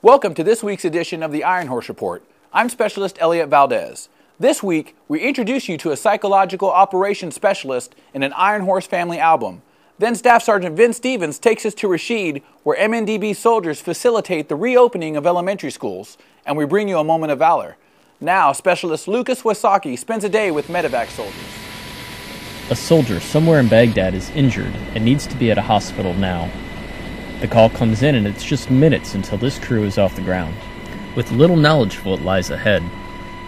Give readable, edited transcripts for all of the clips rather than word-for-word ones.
Welcome to this week's edition of the Ironhorse Report. I'm Specialist Elliot Valdez. This week, we introduce you to a psychological operations specialist in an Ironhorse family album. Then Staff Sergeant Vince Stevens takes us to Rashid, where MND-B soldiers facilitate the reopening of elementary schools, and we bring you a moment of valor. Now, Specialist Lucas Wasaki spends a day with medevac soldiers. A soldier somewhere in Baghdad is injured and needs to be at a hospital now. The call comes in and it's just minutes until this crew is off the ground. With little knowledge of what lies ahead,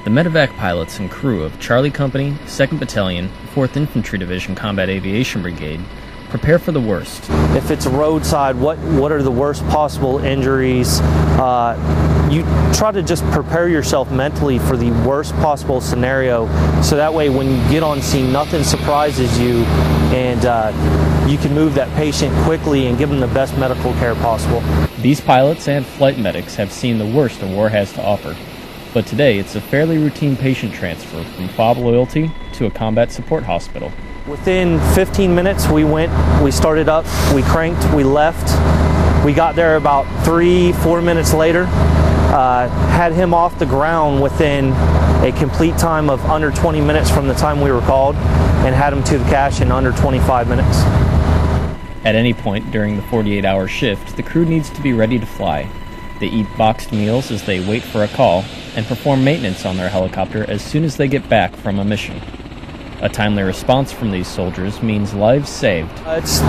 the medevac pilots and crew of Charlie Company, 2nd Battalion, 4th Infantry Division Combat Aviation Brigade prepare for the worst. If it's a roadside, what are the worst possible injuries? You try to just prepare yourself mentally for the worst possible scenario, so that way when you get on scene, nothing surprises you, and you can move that patient quickly and give them the best medical care possible. These pilots and flight medics have seen the worst a war has to offer, but today it's a fairly routine patient transfer from FOB Loyalty to a combat support hospital. Within 15 minutes we started up, we cranked, we left. We got there about 3-4 minutes later, had him off the ground within a complete time of under 20 minutes from the time we were called, and had him to the cache in under 25 minutes. At any point during the 48-hour shift, the crew needs to be ready to fly. They eat boxed meals as they wait for a call, and perform maintenance on their helicopter as soon as they get back from a mission. A timely response from these soldiers means lives saved. It's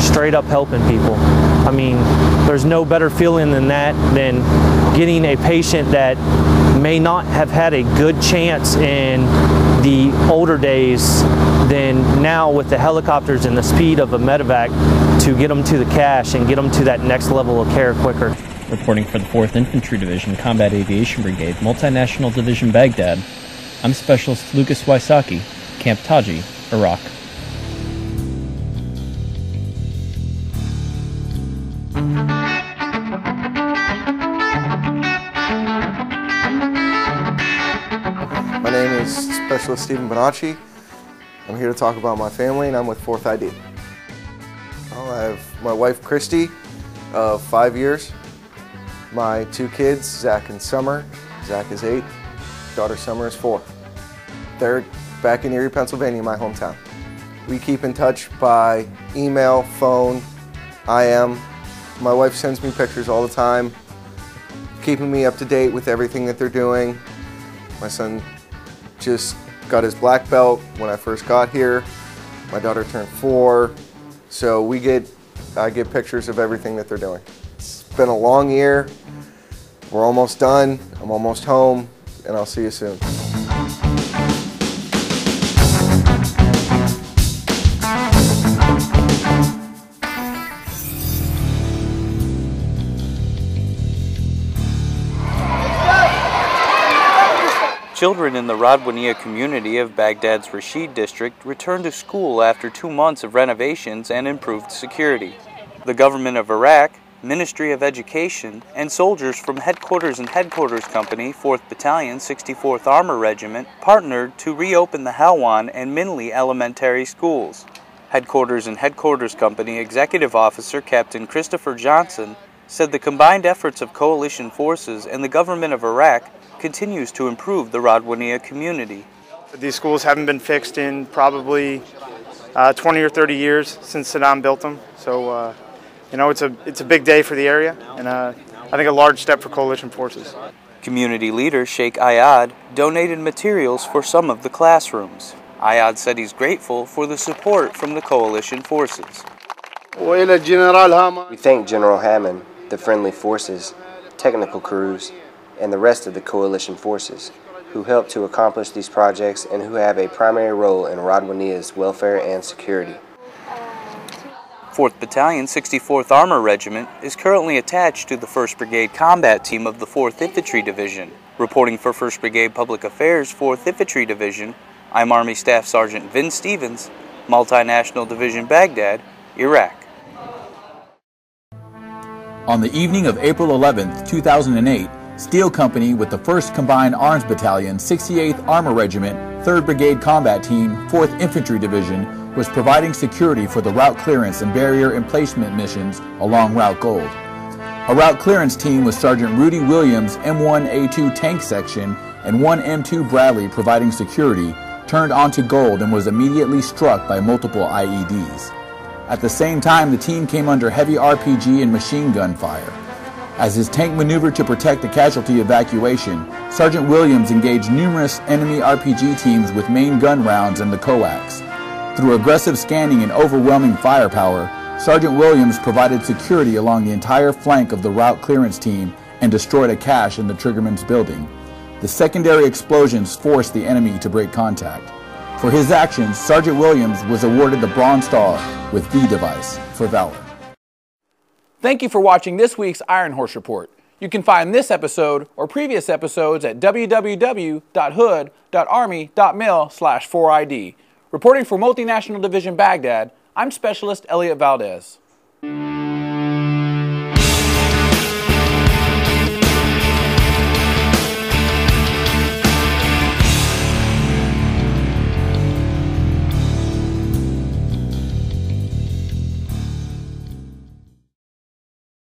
straight up helping people. I mean, there's no better feeling than that, than getting a patient that may not have had a good chance in the older days than now with the helicopters and the speed of a medevac to get them to the cache and get them to that next level of care quicker. Reporting for the 4th Infantry Division Combat Aviation Brigade, Multinational Division Baghdad, I'm Specialist Lucas Wasaki, Camp Taji, Iraq. My name is Specialist Stephen Bonacci. I'm here to talk about my family, and I'm with 4th ID. I have my wife Christy of 5 years, my 2 kids, Zach and Summer. Zach is 8, daughter Summer is 4. They're back in Erie, Pennsylvania, my hometown. We keep in touch by email, phone, IM. My wife sends me pictures all the time, keeping me up to date with everything that they're doing. My son just got his black belt when I first got here. My daughter turned 4, so I get pictures of everything that they're doing. It's been a long year. We're almost done. I'm almost home, and I'll see you soon. Children in the Radwaniyah community of Baghdad's Rashid district returned to school after 2 months of renovations and improved security. The government of Iraq, Ministry of Education, and soldiers from Headquarters and Headquarters Company, 4th Battalion, 64th Armor Regiment, partnered to reopen the Halwan and Minley elementary schools. Headquarters and Headquarters Company Executive Officer Captain Christopher Johnson said the combined efforts of coalition forces and the government of Iraq continues to improve the Radwaniyah community. These schools haven't been fixed in probably 20 or 30 years since Saddam built them. So, it's a big day for the area, and I think a large step for coalition forces. Community leader Sheikh Ayad donated materials for some of the classrooms. Ayad said he's grateful for the support from the coalition forces. We thank General Hammond, the friendly forces, technical crews, and the rest of the coalition forces who helped to accomplish these projects and who have a primary role in Radwaniyah's welfare and security. 4th Battalion, 64th Armor Regiment is currently attached to the 1st Brigade Combat Team of the 4th Infantry Division. Reporting for 1st Brigade Public Affairs, 4th Infantry Division, I'm Army Staff Sergeant Vince Stevens, Multinational Division Baghdad, Iraq. On the evening of April 11, 2008, Steel Company with the 1st Combined Arms Battalion, 68th Armor Regiment, 3rd Brigade Combat Team, 4th Infantry Division was providing security for the route clearance and barrier emplacement missions along Route Gold. A route clearance team with Sergeant Rudy Williams' M1A2 tank section and 1 M2 Bradley providing security turned onto Gold and was immediately struck by multiple IEDs. At the same time, the team came under heavy RPG and machine gun fire. As his tank maneuvered to protect the casualty evacuation, Sergeant Williams engaged numerous enemy RPG teams with main gun rounds and the coax. Through aggressive scanning and overwhelming firepower, Sergeant Williams provided security along the entire flank of the route clearance team and destroyed a cache in the Triggerman's building. The secondary explosions forced the enemy to break contact. For his actions, Sergeant Williams was awarded the Bronze Star with V device for valor. Thank you for watching this week's Ironhorse Report. You can find this episode or previous episodes at www.hood.army.mil/4ID. Reporting for Multinational Division Baghdad, I'm Specialist Elliot Valdez.